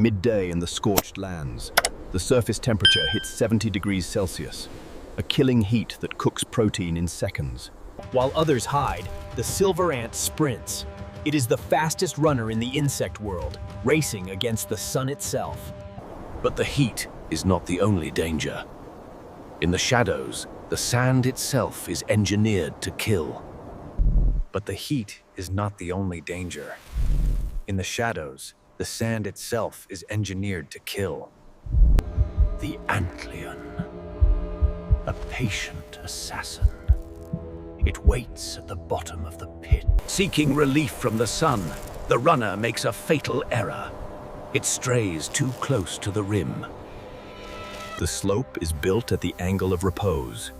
Midday in the scorched lands, the surface temperature hits 70 degrees Celsius, a killing heat that cooks protein in seconds. While others hide, the silver ant sprints. It is the fastest runner in the insect world, racing against the sun itself. But the heat is not the only danger. In the shadows, the sand itself is engineered to kill. But the heat is not the only danger. In the shadows, the sand itself is engineered to kill. The antlion, a patient assassin. It waits at the bottom of the pit. Seeking relief from the sun, the runner makes a fatal error. It strays too close to the rim. The slope is built at the angle of repose.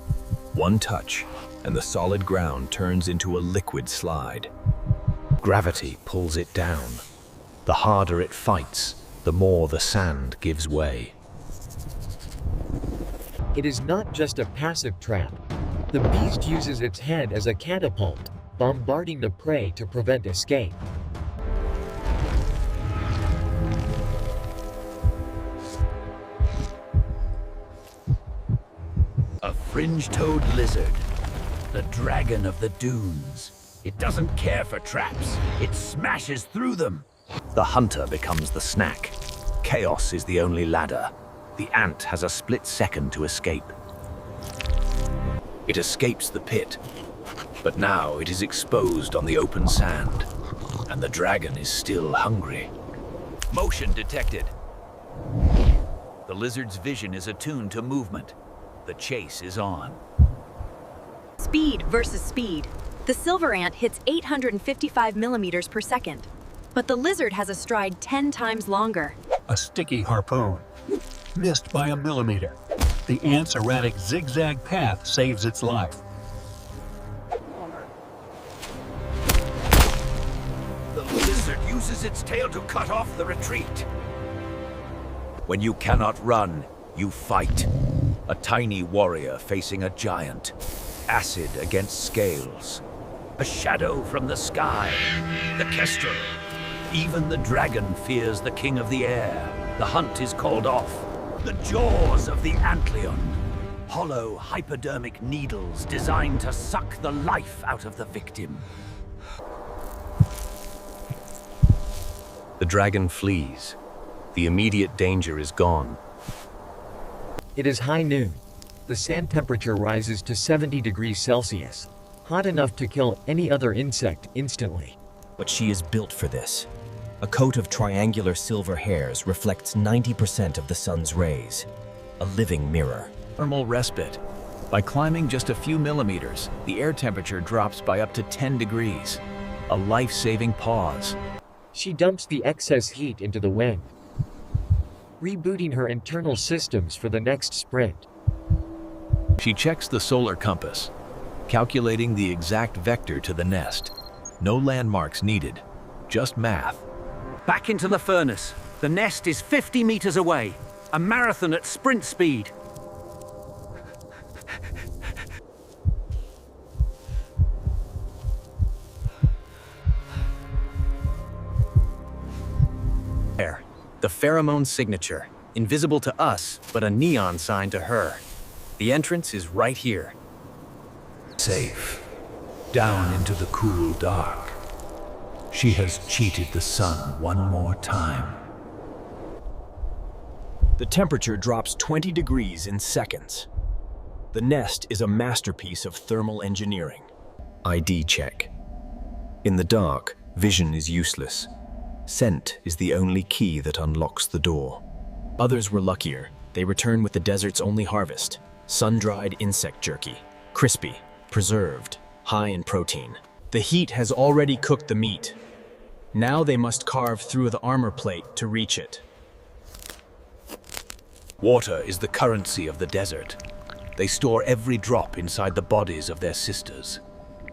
One touch, and the solid ground turns into a liquid slide. Gravity pulls it down. The harder it fights, the more the sand gives way. It is not just a passive trap. The beast uses its head as a catapult, bombarding the prey to prevent escape. A fringe-toed lizard, the dragon of the dunes. It doesn't care for traps. It smashes through them. The hunter becomes the snack. Chaos is the only ladder. The ant has a split second to escape. It escapes the pit, but now it is exposed on the open sand, and the dragon is still hungry. Motion detected. The lizard's vision is attuned to movement. The chase is on. Speed versus speed. The silver ant hits 855 millimeters per second, but the lizard has a stride 10 times longer. A sticky harpoon, missed by a millimeter. The ant's erratic zigzag path saves its life. The lizard uses its tail to cut off the retreat. When you cannot run, you fight. A tiny warrior facing a giant. Acid against scales. A shadow from the sky. The kestrel. Even the dragon fears the king of the air. The hunt is called off. The jaws of the antlion. Hollow hypodermic needles designed to suck the life out of the victim. The dragon flees. The immediate danger is gone. It is high noon. The sand temperature rises to 70 degrees Celsius, hot enough to kill any other insect instantly. But she is built for this. A coat of triangular silver hairs reflects 90% of the sun's rays. A living mirror. Thermal respite. By climbing just a few millimeters, the air temperature drops by up to 10 degrees. A life-saving pause. She dumps the excess heat into the wind, rebooting her internal systems for the next sprint. She checks the solar compass, calculating the exact vector to the nest. No landmarks needed, just math. Back into the furnace. The nest is 50 meters away. A marathon at sprint speed. There, the pheromone signature. Invisible to us, but a neon sign to her. The entrance is right here. Safe. Down into the cool dark. She has cheated the sun one more time. The temperature drops 20 degrees in seconds. The nest is a masterpiece of thermal engineering. ID check. In the dark, vision is useless. Scent is the only key that unlocks the door. Others were luckier. They return with the desert's only harvest. Sun-dried insect jerky. Crispy, preserved, high in protein. The heat has already cooked the meat. Now they must carve through the armor plate to reach it. Water is the currency of the desert. They store every drop inside the bodies of their sisters.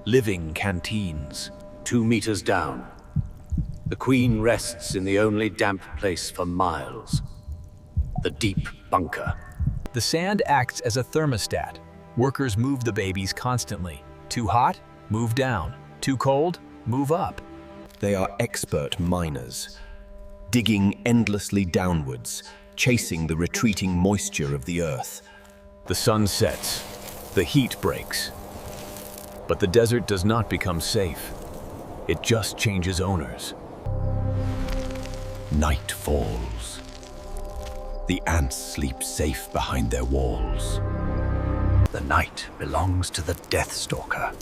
Living canteens, 2 meters down. The queen rests in the only damp place for miles. The deep bunker. The sand acts as a thermostat. Workers move the babies constantly. Too hot? Move down. Too cold? Move up. They are expert miners. digging endlessly downwards, chasing the retreating moisture of the earth. The sun sets, the heat breaks. But the desert does not become safe. It just changes owners. Night falls. The ants sleep safe behind their walls. The night belongs to the Deathstalker,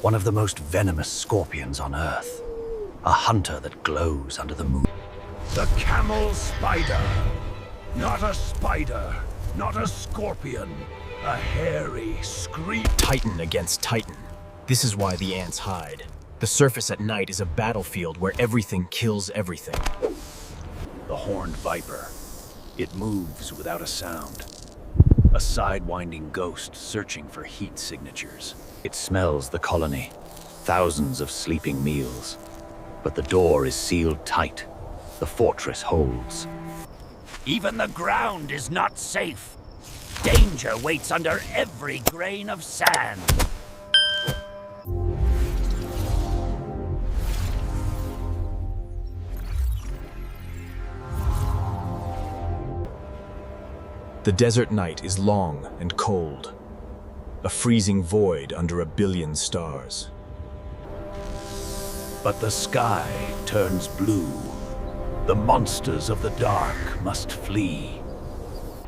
one of the most venomous scorpions on Earth. A hunter that glows under the moon. The camel spider. Not a spider, not a scorpion. A hairy, Titan against Titan. This is why the ants hide. The surface at night is a battlefield where everything kills everything. The horned viper. It moves without a sound. A sidewinding ghost searching for heat signatures. It smells the colony. Thousands of sleeping meals. But the door is sealed tight. The fortress holds. Even the ground is not safe. Danger waits under every grain of sand. The desert night is long and cold, a freezing void under a billion stars. But the sky turns blue. The monsters of the dark must flee.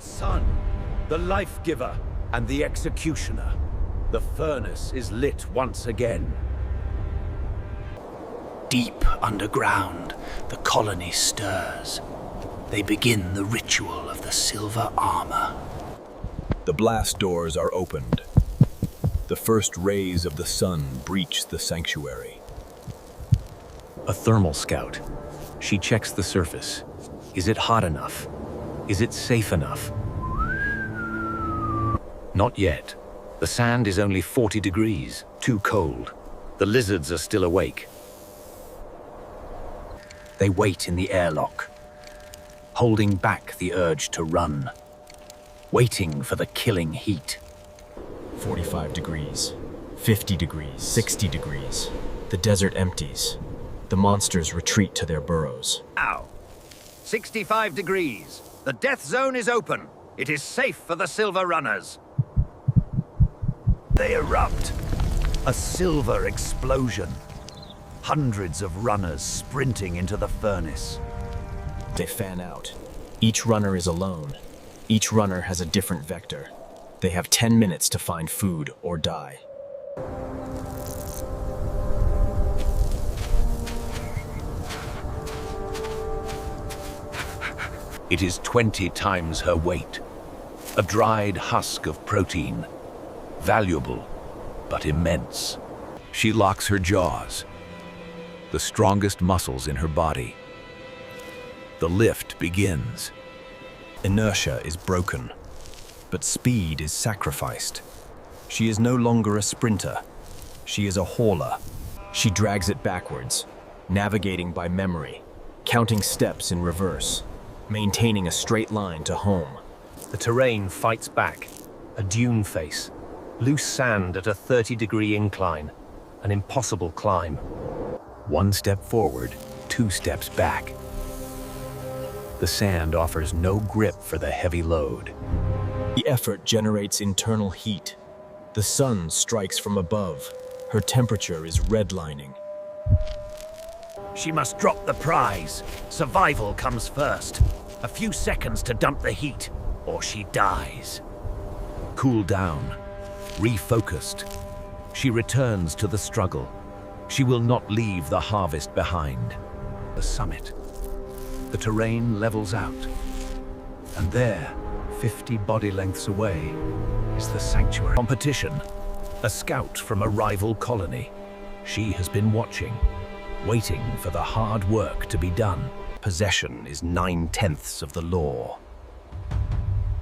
Sun, the life-giver and the executioner. The furnace is lit once again. Deep underground, the colony stirs. They begin the ritual of the silver armor. The blast doors are opened. The first rays of the sun breach the sanctuary. A thermal scout. She checks the surface. Is it hot enough? Is it safe enough? Not yet. The sand is only 40 degrees, too cold. The lizards are still awake. They wait in the airlock, holding back the urge to run, waiting for the killing heat. 45 degrees, 50 degrees, 60 degrees. The desert empties. The monsters retreat to their burrows. Ow! 65 degrees. The death zone is open. It is safe for the silver runners. They erupt. A silver explosion. Hundreds of runners sprinting into the furnace. They fan out. Each runner is alone. Each runner has a different vector. They have 10 minutes to find food or die. It is 20 times her weight. A dried husk of protein. Valuable, but immense. She locks her jaws, the strongest muscles in her body. The lift begins. Inertia is broken, but speed is sacrificed. She is no longer a sprinter. She is a hauler. She drags it backwards, navigating by memory, counting steps in reverse, maintaining a straight line to home. The terrain fights back. A dune face. Loose sand at a 30-degree incline. An impossible climb. 1 step forward, 2 steps back. The sand offers no grip for the heavy load. The effort generates internal heat. The sun strikes from above. Her temperature is redlining. She must drop the prize. Survival comes first. A few seconds to dump the heat, or she dies. Cool down, refocused. She returns to the struggle. She will not leave the harvest behind. The summit. The terrain levels out. And there, 50 body lengths away, is the sanctuary. Competition. A scout from a rival colony. She has been watching, waiting for the hard work to be done. Possession is 9/10 of the law.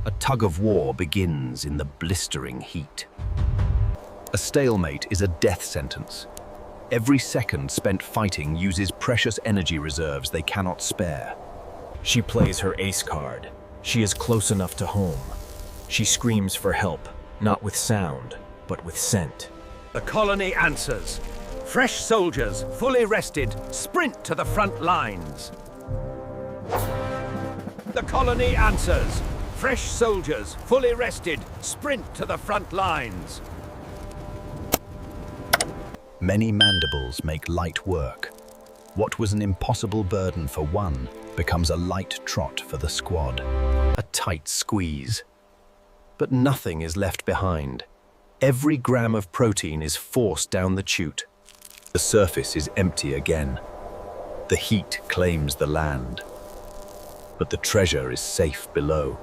A tug of war begins in the blistering heat. A stalemate is a death sentence. Every second spent fighting uses precious energy reserves they cannot spare. She plays her ace card. She is close enough to home. She screams for help, not with sound, but with scent. The colony answers. Fresh soldiers, fully rested, sprint to the front lines. The colony answers. Fresh soldiers, fully rested, sprint to the front lines. Many mandibles make light work. What was an impossible burden for one becomes a light trot for the squad. A tight squeeze. But nothing is left behind. Every gram of protein is forced down the chute. The surface is empty again. The heat claims the land. But the treasure is safe below.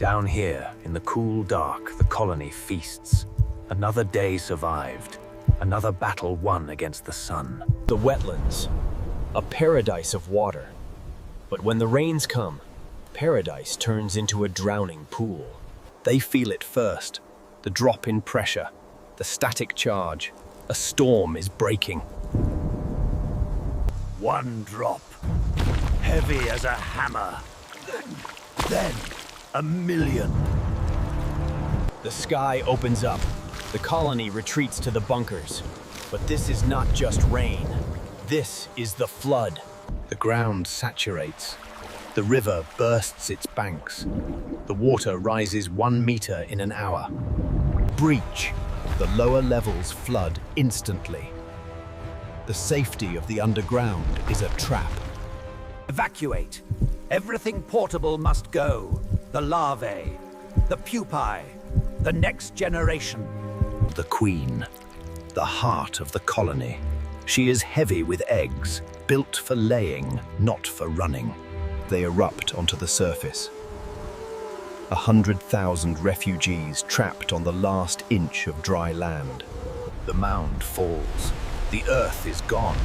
Down here, in the cool dark, the colony feasts. Another day survived. Another battle won against the sun. The wetlands, a paradise of water. But when the rains come, paradise turns into a drowning pool. They feel it first. The drop in pressure, the static charge. A storm is breaking. One drop, heavy as a hammer. Then, 1,000,000. The sky opens up. The colony retreats to the bunkers. But this is not just rain. This is the flood. The ground saturates. The river bursts its banks. The water rises 1 meter in an hour. Breach. The lower levels flood instantly. The safety of the underground is a trap. Evacuate. Everything portable must go. The larvae, the pupae, the next generation. The queen, the heart of the colony. She is heavy with eggs, built for laying, not for running. They erupt onto the surface. 100,000 refugees trapped on the last inch of dry land. The mound falls. The earth is gone.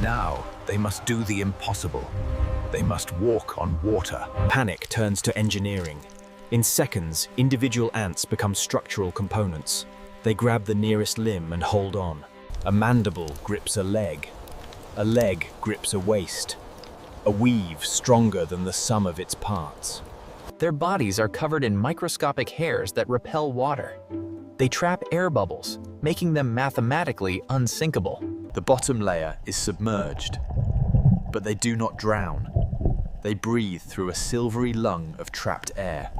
Now they must do the impossible. They must walk on water. Panic turns to engineering. In seconds, individual ants become structural components. They grab the nearest limb and hold on. A mandible grips a leg. A leg grips a waist. A weave stronger than the sum of its parts. Their bodies are covered in microscopic hairs that repel water. They trap air bubbles, making them mathematically unsinkable. The bottom layer is submerged, but they do not drown. They breathe through a silvery lung of trapped air.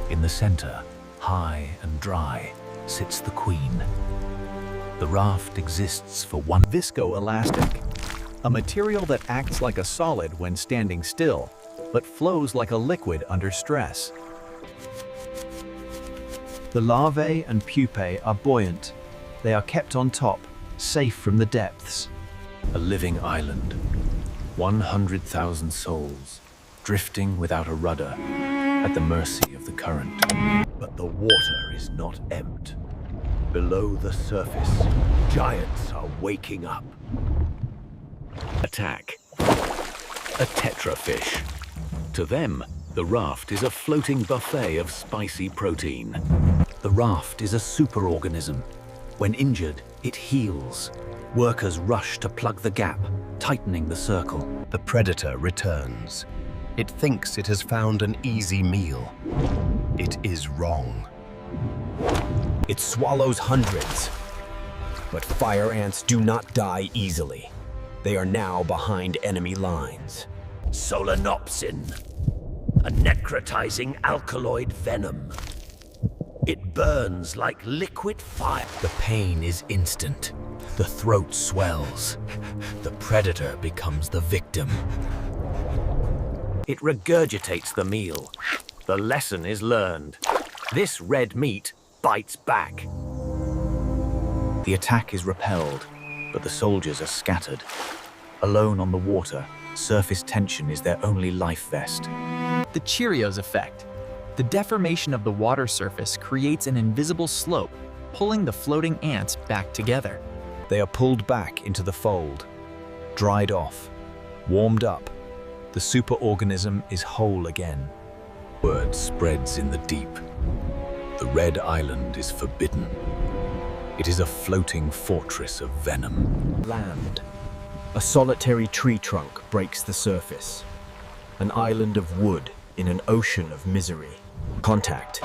In the center, high and dry, sits the queen. The raft exists for one. Viscoelastic, a material that acts like a solid when standing still, but flows like a liquid under stress. The larvae and pupae are buoyant. They are kept on top, safe from the depths. A living island, 100,000 souls, drifting without a rudder, at the mercy of the current. But the water is not empty. Below the surface, giants are waking up. Attack. A tetrafish. To them, the raft is a floating buffet of spicy protein. The raft is a superorganism. When injured, it heals. Workers rush to plug the gap, tightening the circle. The predator returns. It thinks it has found an easy meal. It is wrong. It swallows hundreds. But fire ants do not die easily. They are now behind enemy lines. Solanopsin, a necrotizing alkaloid venom. It burns like liquid fire. The pain is instant. The throat swells. The predator becomes the victim. It regurgitates the meal. The lesson is learned. This red meat bites back. The attack is repelled, but the soldiers are scattered. Alone on the water, surface tension is their only life vest. The Cheerios effect. The deformation of the water surface creates an invisible slope, pulling the floating ants back together. They are pulled back into the fold, dried off, warmed up. The superorganism is whole again. Word spreads in the deep. The Red Island is forbidden. It is a floating fortress of venom. Land. A solitary tree trunk breaks the surface. An island of wood in an ocean of misery. Contact.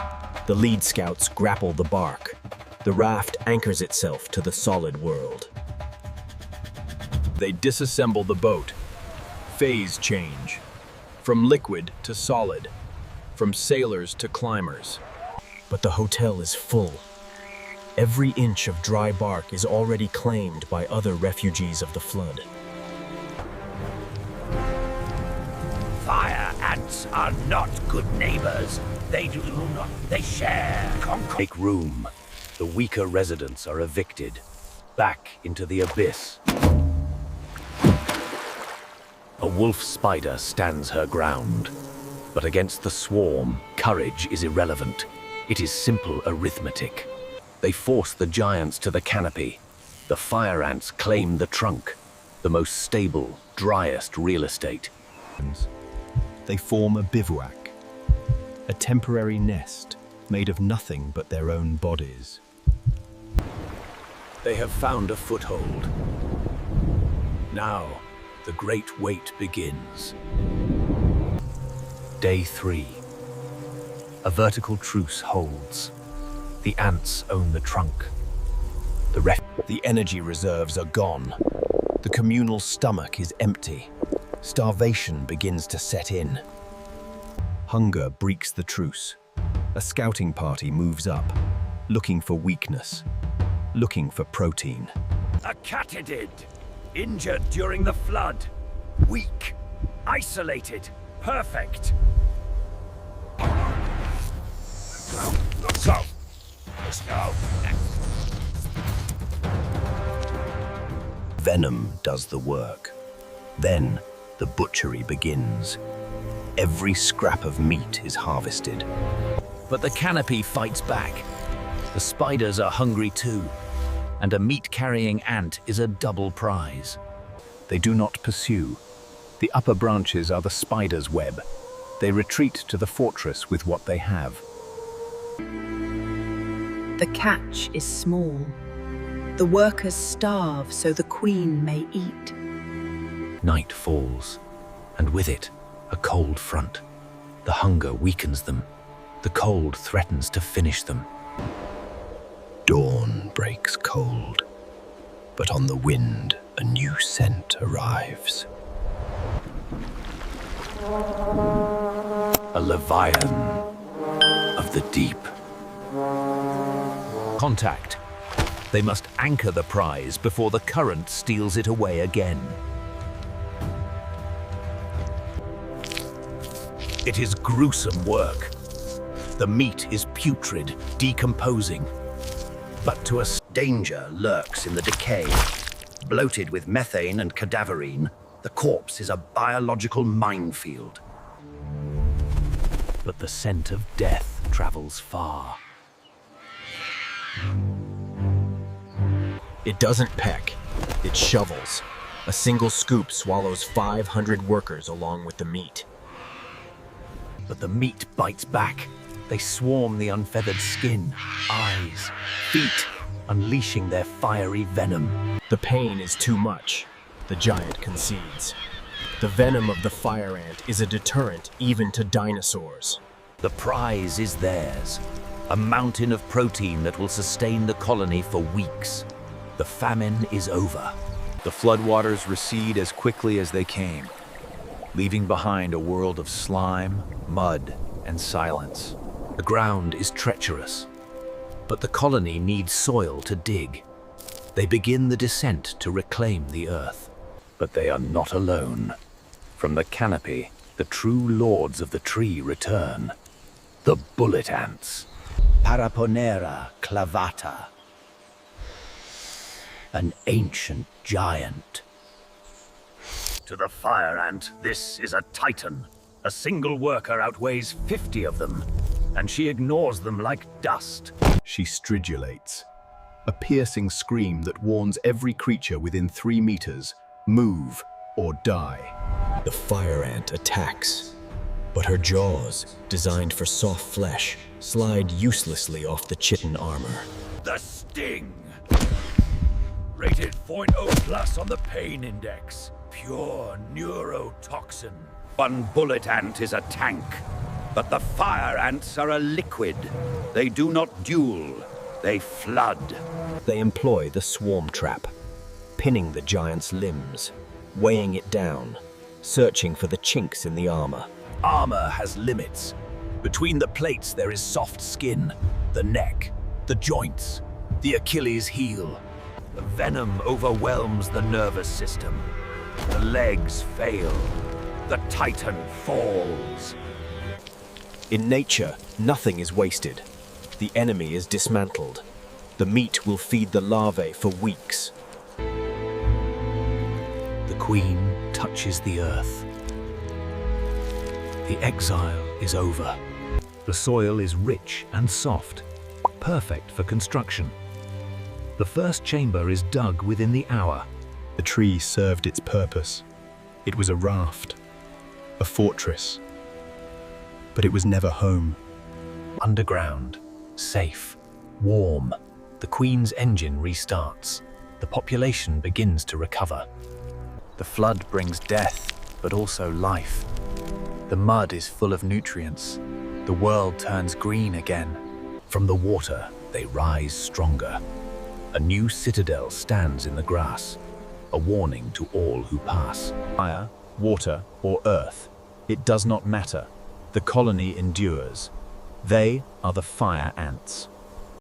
The lead scouts grapple the bark. The raft anchors itself to the solid world. They disassemble the boat. Phase change. From liquid to solid, from sailors to climbers. But the hotel is full. Every inch of dry bark is already claimed by other refugees of the flood. Fire ants are not good neighbors. They share. Make room. The weaker residents are evicted. Back into the abyss. A wolf spider stands her ground. But against the swarm, courage is irrelevant. It is simple arithmetic. They force the giants to the canopy. The fire ants claim the trunk, the most stable, driest real estate. They form a bivouac, a temporary nest made of nothing but their own bodies. They have found a foothold. Now, the great wait begins. Day 3. A vertical truce holds. The ants own the trunk. The energy reserves are gone. The communal stomach is empty. Starvation begins to set in. Hunger breaks the truce. A scouting party moves up, looking for weakness, looking for protein. A katydid, injured during the flood. Weak, isolated, perfect. So, let's go. Venom does the work. Then the butchery begins. Every scrap of meat is harvested. But the canopy fights back. The spiders are hungry too, and a meat-carrying ant is a double prize. They do not pursue. The upper branches are the spider's web. They retreat to the fortress with what they have. The catch is small. The workers starve so the queen may eat. Night falls, and with it, a cold front. The hunger weakens them. The cold threatens to finish them. Dawn breaks cold, but on the wind a new scent arrives. A leviathan of the deep. Contact. They must anchor the prize before the current steals it away again. It is gruesome work. The meat is putrid, decomposing. But to us, danger lurks in the decay. Bloated with methane and cadaverine, the corpse is a biological minefield. But the scent of death travels far. It doesn't peck, it shovels. A single scoop swallows 500 workers along with the meat. But the meat bites back. They swarm the unfeathered skin, eyes, feet, unleashing their fiery venom. The pain is too much. The giant concedes. The venom of the fire ant is a deterrent even to dinosaurs. The prize is theirs. A mountain of protein that will sustain the colony for weeks. The famine is over. The floodwaters recede as quickly as they came, leaving behind a world of slime, mud, and silence. The ground is treacherous, but the colony needs soil to dig. They begin the descent to reclaim the earth. But they are not alone. From the canopy, the true lords of the tree return. The bullet ants. Paraponera clavata. An ancient giant. To the fire ant, this is a titan. A single worker outweighs 50 of them, and she ignores them like dust. She stridulates, a piercing scream that warns every creature within 3 meters, move or die. The fire ant attacks, but her jaws, designed for soft flesh, slide uselessly off the chitin armor. The sting! Rated 0.0 plus on the pain index. Pure neurotoxin. One bullet ant is a tank, but the fire ants are a liquid. They do not duel, they flood. They employ the swarm trap, pinning the giant's limbs, weighing it down, searching for the chinks in the armor. Armor has limits. Between the plates there is soft skin, the neck, the joints, the Achilles heel. The venom overwhelms the nervous system. The legs fail. The Titan falls. In nature, nothing is wasted. The enemy is dismantled. The meat will feed the larvae for weeks. The queen touches the earth. The exile is over. The soil is rich and soft, perfect for construction. The first chamber is dug within the hour. The tree served its purpose. It was a raft, a fortress, but it was never home. Underground, safe, warm, the queen's engine restarts. The population begins to recover. The flood brings death, but also life. The mud is full of nutrients. The world turns green again. From the water, they rise stronger. A new citadel stands in the grass, a warning to all who pass. Fire, water, or earth, it does not matter. The colony endures. They are the fire ants.